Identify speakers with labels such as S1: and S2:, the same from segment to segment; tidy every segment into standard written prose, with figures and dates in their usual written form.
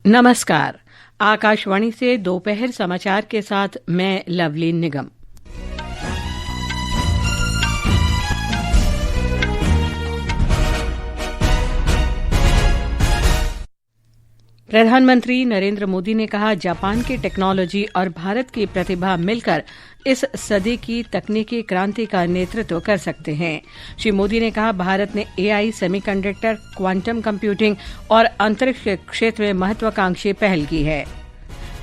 S1: नमस्कार। आकाशवाणी से दोपहर समाचार के साथ मैं लवली निगम। प्रधानमंत्री नरेंद्र मोदी ने कहा, जापान की टेक्नोलॉजी और भारत की प्रतिभा मिलकर इस सदी की तकनीकी क्रांति का नेतृत्व कर सकते हैं। श्री मोदी ने कहा, भारत ने एआई, सेमीकंडक्टर, क्वांटम कंप्यूटिंग और अंतरिक्ष क्षेत्र में महत्वाकांक्षी पहल की है।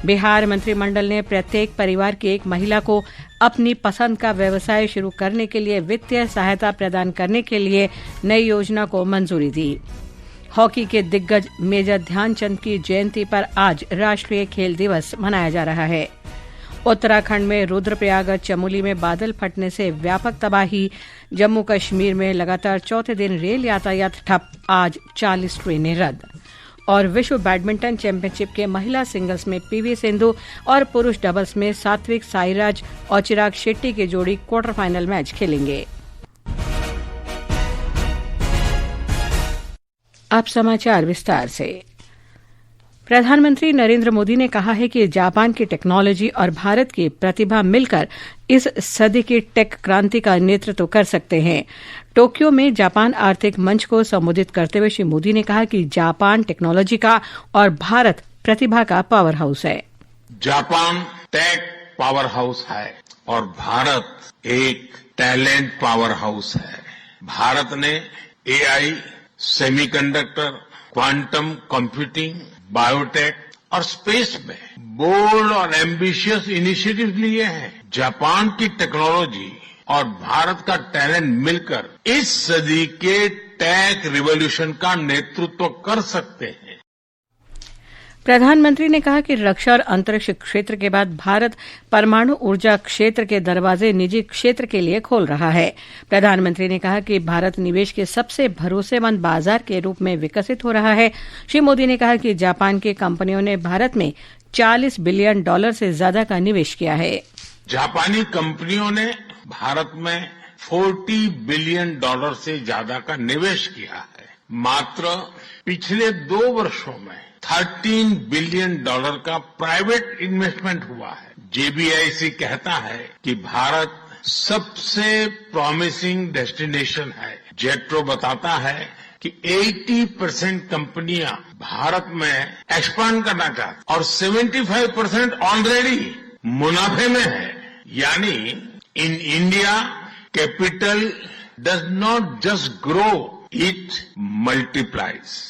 S1: बिहार मंत्रिमंडल ने प्रत्येक परिवार की एक महिला को अपनी पसंद का व्यवसाय शुरू करने के लिए वित्तीय सहायता प्रदान करने के लिए नई योजना को मंजूरी दी। हॉकी के दिग्गज मेजर ध्यानचंद की जयंती पर आज राष्ट्रीय खेल दिवस मनाया जा रहा है। उत्तराखंड में रुद्रप्रयाग और चमोली में बादल फटने से व्यापक तबाही। जम्मू कश्मीर में लगातार चौथे दिन रेल यातायात ठप, आज 40 ट्रेनें रद्द। और विश्व बैडमिंटन चैंपियनशिप के महिला सिंगल्स में पीवी सिंधु और पुरुष डबल्स में सात्विक साईराज और चिराग शेट्टी की जोड़ी क्वार्टर फाइनल मैच खेलेंगे। अब समाचार विस्तार से। प्रधानमंत्री नरेंद्र मोदी ने कहा है कि जापान की टेक्नोलॉजी और भारत की प्रतिभा मिलकर इस सदी की टेक क्रांति का नेतृत्व कर सकते हैं। टोक्यो में जापान आर्थिक मंच को संबोधित करते हुए श्री मोदी ने कहा कि जापान टेक्नोलॉजी का और भारत प्रतिभा का पावर हाउस है।
S2: जापान टेक पावर हाउस है और भारत एक टैलेंट पावर हाउस है। भारत ने AI, semiconductor, quantum computing, biotech और स्पेस में बोल्ड और एम्बिशियस इनिशिएटिव लिए हैं। जापान की टेक्नोलॉजी और भारत का टैलेंट मिलकर इस सदी के टेक रिवॉल्यूशन का नेतृत्व कर सकते हैं।
S1: प्रधानमंत्री ने कहा कि रक्षा और अंतरिक्ष क्षेत्र के बाद भारत परमाणु ऊर्जा क्षेत्र के दरवाजे निजी क्षेत्र के लिए खोल रहा है। प्रधानमंत्री ने कहा कि भारत निवेश के सबसे भरोसेमंद बाजार के रूप में विकसित हो रहा है। श्री मोदी ने कहा कि जापान की कंपनियों ने भारत में $40 बिलियन से ज्यादा का निवेश किया है।
S2: जापानी कंपनियों ने भारत में $40 बिलियन से ज्यादा का निवेश किया है। मात्र पिछले 2 वर्षों में $13 बिलियन का प्राइवेट इन्वेस्टमेंट हुआ है। जेबीआईसी कहता है कि भारत सबसे प्रॉमिसिंग डेस्टिनेशन है। जेट्रो बताता है कि 80% कंपनियां भारत में एक्सपांड करना चाहती और 75% ऑलरेडी मुनाफे में है। यानी in India capital does not just grow, it multiplies.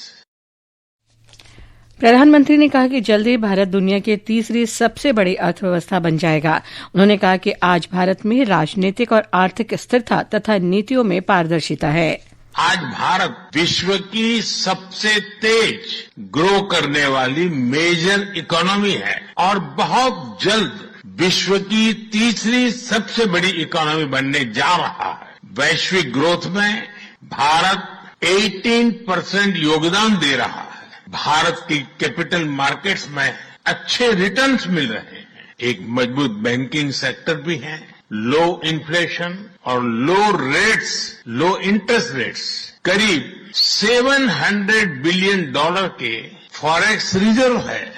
S1: प्रधानमंत्री ने कहा कि जल्द ही भारत दुनिया की तीसरी सबसे बड़ी अर्थव्यवस्था बन जाएगा। उन्होंने कहा कि आज भारत में राजनीतिक और आर्थिक स्थिरता तथा नीतियों में पारदर्शिता है।
S2: आज भारत विश्व की सबसे तेज ग्रो करने वाली मेजर इकोनॉमी है और बहुत जल्द विश्व की तीसरी सबसे बड़ी इकोनॉमी बनने जा रहा है। वैश्विक ग्रोथ में भारत 18% योगदान दे रहा है। भारत की कैपिटल मार्केट्स में अच्छे रिटर्न्स मिल रहे हैं। एक मजबूत बैंकिंग सेक्टर भी है। लो इन्फ्लेशन और लो इंटरेस्ट रेट्स, करीब $700 बिलियन के फॉरेक्स रिजर्व है।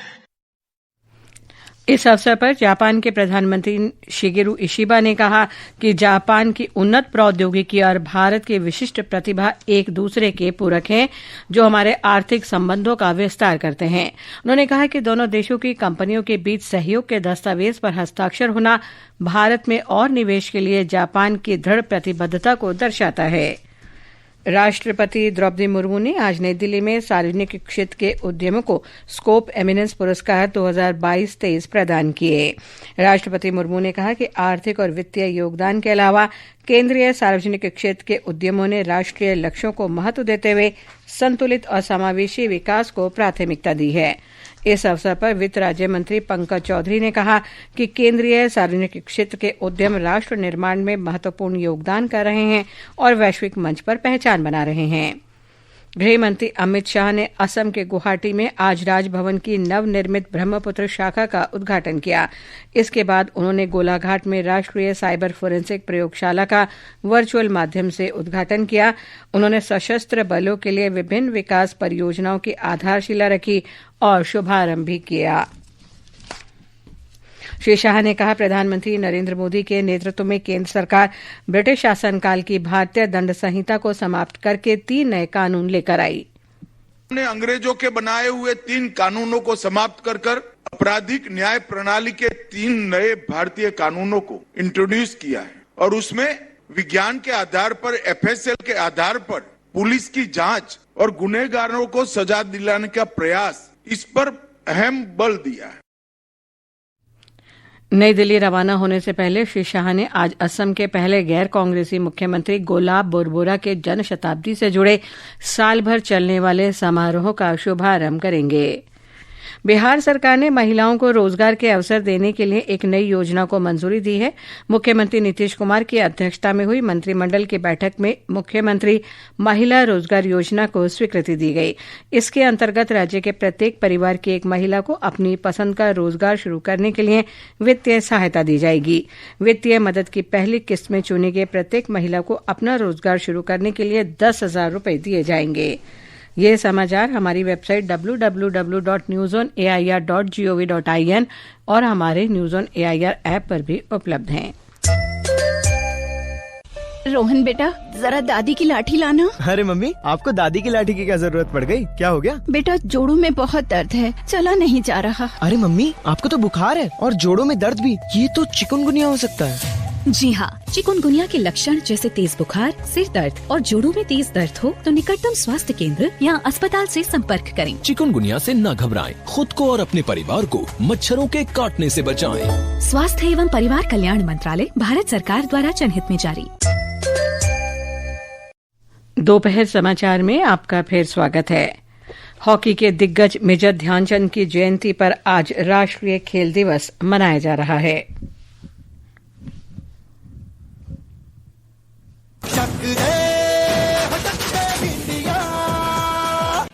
S1: इस अवसर पर जापान के प्रधानमंत्री शिगेरू इशिबा ने कहा कि जापान की उन्नत प्रौद्योगिकी और भारत की विशिष्ट प्रतिभा एक दूसरे के पूरक हैं, जो हमारे आर्थिक संबंधों का विस्तार करते हैं। उन्होंने कहा कि दोनों देशों की कंपनियों के बीच सहयोग के दस्तावेज पर हस्ताक्षर होना भारत में और निवेश के लिए जापान की दृढ़ प्रतिबद्धता को दर्शाता है। राष्ट्रपति द्रौपदी मुर्मू ने आज नई दिल्ली में सार्वजनिक क्षेत्र के उद्यमों को स्कोप एमिनेंस पुरस्कार 2022-23 प्रदान किए। राष्ट्रपति मुर्मू ने कहा कि आर्थिक और वित्तीय योगदान के अलावा केंद्रीय सार्वजनिक क्षेत्र के उद्यमों ने राष्ट्रीय लक्ष्यों को महत्व देते हुए संतुलित और समावेशी विकास को प्राथमिकता दी है। इस अवसर पर वित्त राज्य मंत्री पंकज चौधरी ने कहा कि केंद्रीय सार्वजनिक क्षेत्र के उद्यम राष्ट्र निर्माण में महत्वपूर्ण योगदान कर रहे हैं और वैश्विक मंच पर पहचान बना रहे हैं। गृह मंत्री अमित शाह ने असम के गुवाहाटी में आज राजभवन की नवनिर्मित ब्रह्मपुत्र शाखा का उद्घाटन किया। इसके बाद उन्होंने गोलाघाट में राष्ट्रीय साइबर फोरेंसिक प्रयोगशाला का वर्चुअल माध्यम से उद्घाटन किया। उन्होंने सशस्त्र बलों के लिए विभिन्न विकास परियोजनाओं की आधारशिला रखी और शुभारंभ भी किया। श्री शाह ने कहा, प्रधानमंत्री नरेंद्र मोदी के नेतृत्व में केंद्र सरकार ब्रिटिश शासनकाल की भारतीय दंड संहिता को समाप्त करके 3 नए कानून लेकर आई।
S3: हमने अंग्रेजों के बनाए हुए 3 कानूनों को समाप्त कर आपराधिक न्याय प्रणाली के 3 नए भारतीय कानूनों को इंट्रोड्यूस किया है और उसमें विज्ञान के आधार पर, एफएसएल के आधार पर पुलिस की जांच और गुनहगारों को सजा दिलाने का प्रयास, इस पर अहम बल दिया है।
S1: नई दिल्ली रवाना होने से पहले श्री शाह ने आज असम के पहले गैर कांग्रेसी मुख्यमंत्री गोलाब बोरबोरा के जन शताब्दी से जुड़े साल भर चलने वाले समारोह का शुभारंभ करेंगे। बिहार सरकार ने महिलाओं को रोजगार के अवसर देने के लिए एक नई योजना को मंजूरी दी है। मुख्यमंत्री नीतीश कुमार की अध्यक्षता में हुई मंत्रिमंडल की बैठक में मुख्यमंत्री महिला रोजगार योजना को स्वीकृति दी गई। इसके अंतर्गत राज्य के प्रत्येक परिवार की एक महिला को अपनी पसंद का रोजगार शुरू करने के लिए वित्तीय सहायता दी जाएगी। वित्तीय मदद की पहली किस्त में चुनी गई प्रत्येक महिला को अपना रोजगार शुरू करने के लिए 10,000 रुपये दिए जाएंगे। ये समाचार हमारी वेबसाइट www.newsonair.gov.in और हमारे न्यूज ऑन एआईआर ऐप पर भी उपलब्ध हैं।
S4: रोहन बेटा, जरा दादी की लाठी लाना।
S5: अरे मम्मी, आपको दादी की लाठी की क्या जरूरत पड़ गई? क्या हो गया?
S4: बेटा, जोड़ों में बहुत दर्द है, चला नहीं जा रहा।
S5: अरे मम्मी, आपको तो बुखार है और जोड़ों में दर्द भी। ये तो चिकनगुनिया हो सकता है।
S6: जी हाँ, चिकनगुनिया के लक्षण जैसे तेज बुखार, सिर दर्द और जोड़ों में तेज दर्द हो तो निकटतम स्वास्थ्य केंद्र या अस्पताल से संपर्क करें।
S7: चिकनगुनिया से न घबराएं, खुद को और अपने परिवार को मच्छरों के काटने से बचाएं।
S6: स्वास्थ्य एवं परिवार कल्याण मंत्रालय, भारत सरकार द्वारा जनहित में जारी।
S1: दोपहर समाचार में आपका फिर स्वागत है। हॉकी के दिग्गज मेजर ध्यानचंद की जयंती पर आज राष्ट्रीय खेल दिवस मनाया जा रहा है।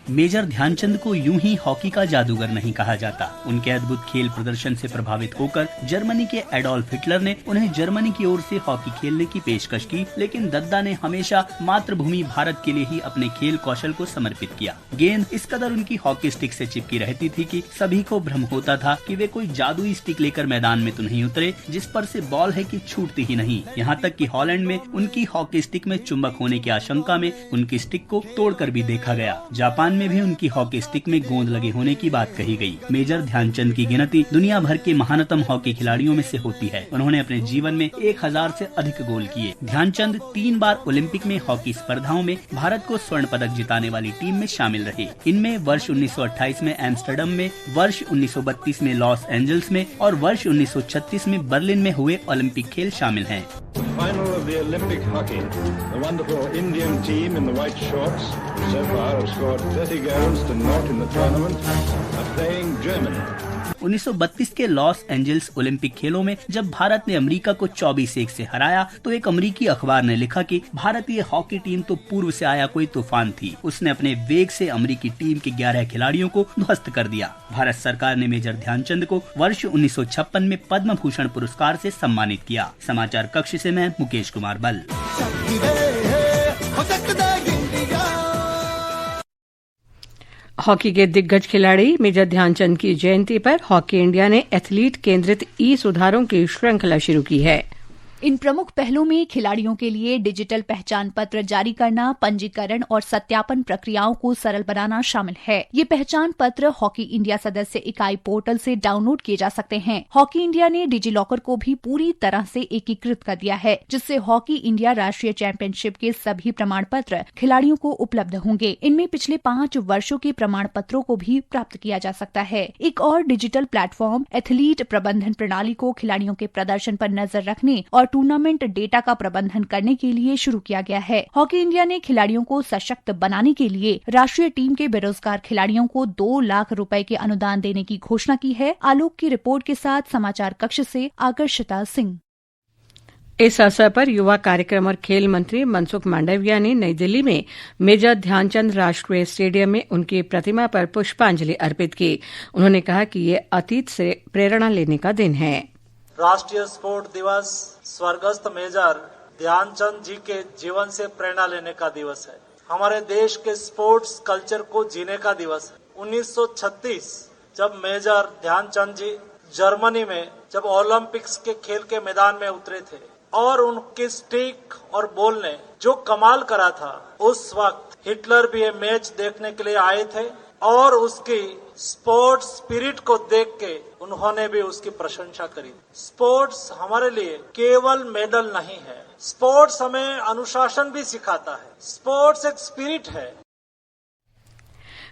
S8: मेजर ध्यानचंद को यूं ही हॉकी का जादूगर नहीं कहा जाता। उनके अद्भुत खेल प्रदर्शन से प्रभावित होकर जर्मनी के एडोल्फ हिटलर ने उन्हें जर्मनी की ओर से हॉकी खेलने की पेशकश की, लेकिन दद्दा ने हमेशा मातृभूमि भारत के लिए ही अपने खेल कौशल को समर्पित किया। गेंद इस कदर उनकी हॉकी स्टिक से चिपकी रहती थी कि सभी को भ्रम होता था कि वे कोई जादुई स्टिक लेकर मैदान में तो नहीं उतरे जिस पर से बॉल है कि छूटती ही नहीं। यहाँ तक कि हॉलैंड में उनकी हॉकी स्टिक में चुंबक होने की आशंका में उनकी स्टिक को तोड़कर भी देखा गया। जापान में भी उनकी हॉकी स्टिक में गोंद लगे होने की बात कही गई। मेजर ध्यानचंद की गिनती दुनिया भर के महानतम हॉकी खिलाड़ियों में से होती है। उन्होंने अपने जीवन में 1000 से अधिक गोल किए। ध्यानचंद 3 बार ओलंपिक में हॉकी स्पर्धाओं में भारत को स्वर्ण पदक जिताने वाली टीम में शामिल रहे। इनमें वर्ष 1928 में एम्स्टर्डम में, वर्ष 1932 में लॉस एंजल्स में और वर्ष 1936 में बर्लिन में हुए ओलंपिक खेल शामिल हैं।
S9: Final of the Olympic hockey. The wonderful Indian team in the white shorts so far have scored 30 goals to 0 in the tournament, are playing Germany.
S8: 1932 के लॉस एंजल्स ओलंपिक खेलों में जब भारत ने अमेरिका को 24-1 से हराया तो एक अमेरिकी अखबार ने लिखा कि भारतीय हॉकी टीम तो पूर्व से आया कोई तूफान थी। उसने अपने वेग से अमेरिकी टीम के 11 खिलाड़ियों को ध्वस्त कर दिया। भारत सरकार ने मेजर ध्यानचंद को वर्ष 1956 में पद्म भूषण पुरस्कार से सम्मानित किया। समाचार कक्ष से मैं मुकेश कुमार बल।
S1: हॉकी के दिग्गज खिलाड़ी मेजर ध्यानचंद की जयंती पर हॉकी इंडिया ने एथलीट केंद्रित ई-सुधारों की श्रृंखला शुरू की है।
S10: इन प्रमुख पहलों में खिलाड़ियों के लिए डिजिटल पहचान पत्र जारी करना, पंजीकरण और सत्यापन प्रक्रियाओं को सरल बनाना शामिल है। ये पहचान पत्र हॉकी इंडिया सदस्य इकाई पोर्टल से डाउनलोड किए जा सकते हैं। हॉकी इंडिया ने डिजिलॉकर को भी पूरी तरह से एकीकृत कर दिया है, जिससे हॉकी इंडिया राष्ट्रीय चैंपियनशिप के सभी प्रमाण पत्र खिलाड़ियों को उपलब्ध होंगे। इनमें पिछले 5 वर्षों के प्रमाण पत्रों को भी प्राप्त किया जा सकता है। एक और डिजिटल प्लेटफॉर्म एथलीट प्रबंधन प्रणाली को खिलाड़ियों के प्रदर्शन पर नजर रखने और टूर्नामेंट डेटा का प्रबंधन करने के लिए शुरू किया गया है। हॉकी इंडिया ने खिलाड़ियों को सशक्त बनाने के लिए राष्ट्रीय टीम के बेरोजगार खिलाड़ियों को 2 लाख रुपए के अनुदान देने की घोषणा की है। आलोक की रिपोर्ट के साथ समाचार कक्ष से आकर्षिता सिंह।
S1: इस अवसर पर युवा कार्यक्रम और खेल मंत्री मनसुख मांडविया ने नई दिल्ली में मेजर ध्यानचंद राष्ट्रीय स्टेडियम में उनकी प्रतिमा पर पुष्पांजलि अर्पित की। उन्होंने कहा कि ये अतीत से प्रेरणा लेने का दिन है।
S11: राष्ट्रीय स्पोर्ट दिवस स्वर्गस्थ मेजर ध्यानचंद जी के जीवन से प्रेरणा लेने का दिवस है। हमारे देश के स्पोर्ट्स कल्चर को जीने का दिवस है। 1936 जब मेजर ध्यानचंद जी जर्मनी में जब ओलंपिक्स के खेल के मैदान में उतरे थे और उनके स्टिक और बॉल ने जो कमाल करा था, उस वक्त हिटलर भी ये मैच देखने के लिए आए थे और उसकी स्पोर्ट्स स्पिरिट को देख के उन्होंने भी उसकी प्रशंसा करी। स्पोर्ट्स हमारे लिए केवल मेडल नहीं है, स्पोर्ट्स हमें अनुशासन भी सिखाता है, स्पोर्ट्स एक स्पिरिट है।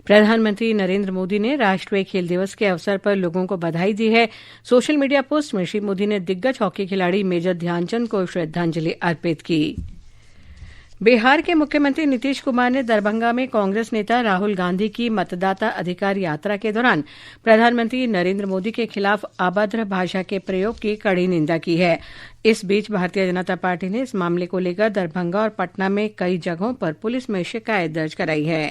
S1: प्रधानमंत्री नरेंद्र मोदी ने राष्ट्रीय खेल दिवस के अवसर पर लोगों को बधाई दी है। सोशल मीडिया पोस्ट में श्री मोदी ने दिग्गज हॉकी खिलाड़ी मेजर ध्यानचंद को श्रद्धांजलि अर्पित की। बिहार के मुख्यमंत्री नीतीश कुमार ने दरभंगा में कांग्रेस नेता राहुल गांधी की मतदाता अधिकार यात्रा के दौरान प्रधानमंत्री नरेंद्र मोदी के खिलाफ अभद्र भाषा के प्रयोग की कड़ी निंदा की है। इस बीच भारतीय जनता पार्टी ने इस मामले को लेकर दरभंगा और पटना में कई जगहों पर पुलिस में शिकायत दर्ज कराई है।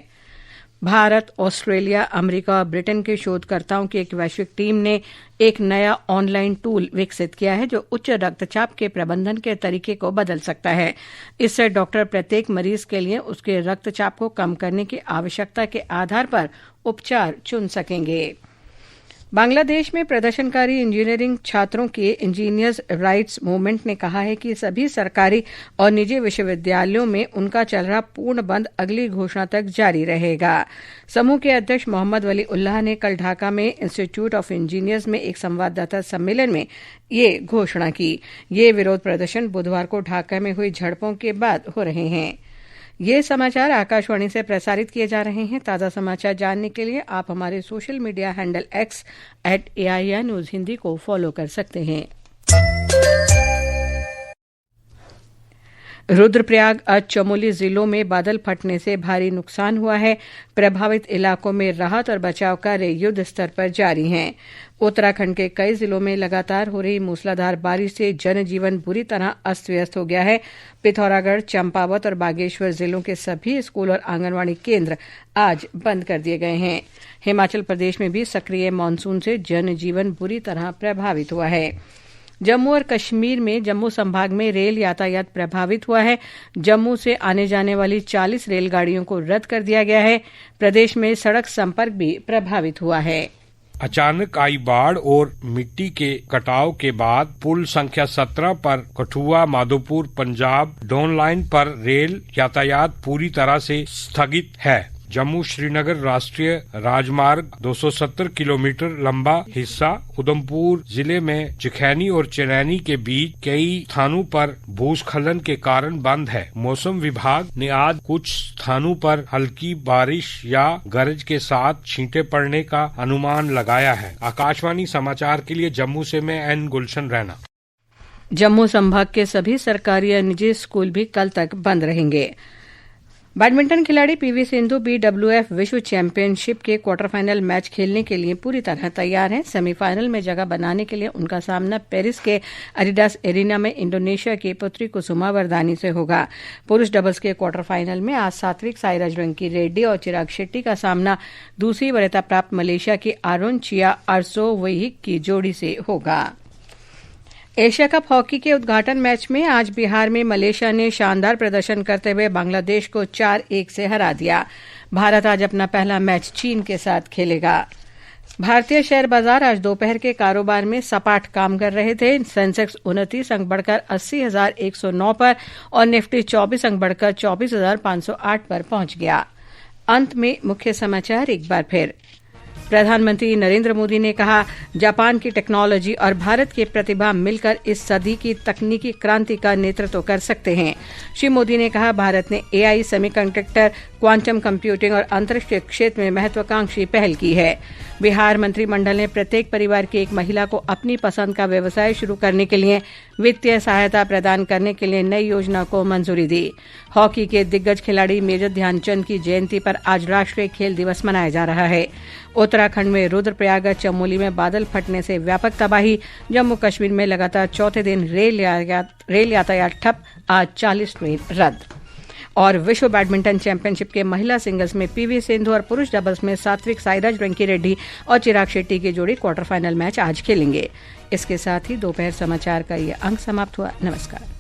S1: भारत, ऑस्ट्रेलिया, अमेरिका और ब्रिटेन के शोधकर्ताओं की एक वैश्विक टीम ने एक नया ऑनलाइन टूल विकसित किया है जो उच्च रक्तचाप के प्रबंधन के तरीके को बदल सकता है। इससे डॉक्टर प्रत्येक मरीज के लिए उसके रक्तचाप को कम करने की आवश्यकता के आधार पर उपचार चुन सकेंगे। बांग्लादेश में प्रदर्शनकारी इंजीनियरिंग छात्रों के इंजीनियर्स राइट्स मूवमेंट ने कहा है कि सभी सरकारी और निजी विश्वविद्यालयों में उनका चल रहा पूर्ण बंद अगली घोषणा तक जारी रहेगा। समूह के अध्यक्ष मोहम्मद वली उल्लाह ने कल ढाका में इंस्टीट्यूट ऑफ इंजीनियर्स में एक संवाददाता सम्मेलन में ये घोषणा की। ये विरोध प्रदर्शन बुधवार को ढाका में हुई झड़पों के बाद हो रहे हैं। ये समाचार आकाशवाणी से प्रसारित किए जा रहे हैं। ताज़ा समाचार जानने के लिए आप हमारे social media handle X @AIR news Hindi को फॉलो कर सकते हैं। रुद्रप्रयाग और चमोली जिलों में बादल फटने से भारी नुकसान हुआ है। प्रभावित इलाकों में राहत और बचाव कार्य युद्ध स्तर पर जारी हैं। उत्तराखंड के कई जिलों में लगातार हो रही मूसलाधार बारिश से जनजीवन बुरी तरह अस्त व्यस्त हो गया है। पिथौरागढ़, चंपावत और बागेश्वर जिलों के सभी स्कूल और आंगनवाड़ी केंद्र आज बंद कर दिए गए हैं। हिमाचल प्रदेश में भी सक्रिय मानसून से जनजीवन बुरी तरह प्रभावित हुआ है। जम्मू और कश्मीर में जम्मू संभाग में रेल यातायात प्रभावित हुआ है। जम्मू से आने जाने वाली 40 रेलगाड़ियों को रद्द कर दिया गया है। प्रदेश में सड़क संपर्क भी प्रभावित हुआ है।
S12: अचानक आई बाढ़ और मिट्टी के कटाव के बाद पुल संख्या 17 पर कठुआ माधोपुर पंजाब डोन लाइन पर रेल यातायात पूरी तरह से स्थगित है। जम्मू श्रीनगर राष्ट्रीय राजमार्ग 270 किलोमीटर लंबा हिस्सा उधमपुर जिले में जखैनी और चनैनी के बीच कई स्थानों पर भूस्खलन के कारण बंद है। मौसम विभाग ने आज कुछ स्थानों पर हल्की बारिश या गरज के साथ छींटे पड़ने का अनुमान लगाया है। आकाशवाणी समाचार के लिए जम्मू से मैं एन गुलशन रैना।
S1: जम्मू संभाग के सभी सरकारी और निजी स्कूल भी कल तक बंद रहेंगे। बैडमिंटन खिलाड़ी पीवी सिंधु BWF विश्व चैंपियनशिप के क्वार्टर फाइनल मैच खेलने के लिए पूरी तरह तैयार हैं। सेमीफाइनल में जगह बनाने के लिए उनका सामना पेरिस के एडिडास एरिना में इंडोनेशिया की पुत्री कुसुमा वरदानी से होगा। पुरुष डबल्स के क्वार्टर फाइनल में आज सात्विक साईराज रंकी रेड्डी और चिराग शेट्टी का सामना दूसरी वरीयता प्राप्त मलेशिया की आरोन चिया आर्सोवुइक की जोड़ी से होगा। एशिया कप हॉकी के उद्घाटन मैच में आज बिहार में मलेशिया ने शानदार प्रदर्शन करते हुए बांग्लादेश को 4-1 से हरा दिया। भारत आज अपना पहला मैच चीन के साथ खेलेगा। भारतीय शेयर बाजार आज दोपहर के कारोबार में सपाट काम कर रहे थे। सेंसेक्स 29 अंक बढ़कर 80,109 पर और निफ्टी 24 अंक बढ़कर 24,508 पर पहुंच गया। अंत में मुख्य समाचार एक बार फिर। प्रधानमंत्री नरेंद्र मोदी ने कहा, जापान की टेक्नोलॉजी और भारत की प्रतिभा मिलकर इस सदी की तकनीकी क्रांति का नेतृत्व कर सकते हैं। श्री मोदी ने कहा, भारत ने AI, सेमीकंडक्टर, क्वांटम कंप्यूटिंग और अंतरिक्ष के क्षेत्र में महत्वाकांक्षी पहल की है। बिहार मंत्रिमंडल ने प्रत्येक परिवार की एक महिला को अपनी पसंद का व्यवसाय शुरू करने के लिए वित्तीय सहायता प्रदान करने के लिए नई योजना को मंजूरी दी। हॉकी के दिग्गज खिलाड़ी मेजर ध्यानचंद की जयंती पर आज राष्ट्रीय खेल दिवस मनाया जा रहा है। उत्तराखंड में रुद्रप्रयाग चमोली में बादल फटने से व्यापक तबाही। जम्मू कश्मीर में लगातार चौथे दिन रेल यातायात ठप, आज 40 ट्रेन रद्द। और विश्व बैडमिंटन चैंपियनशिप के महिला सिंगल्स में पीवी सिंधु और पुरुष डबल्स में सात्विक साईराज रंकी रेड्डी और चिराग शेट्टी की जोड़ी क्वार्टर फाइनल मैच आज खेलेंगे। इसके साथ ही दोपहर समाचार का ये अंक समाप्त हुआ। नमस्कार।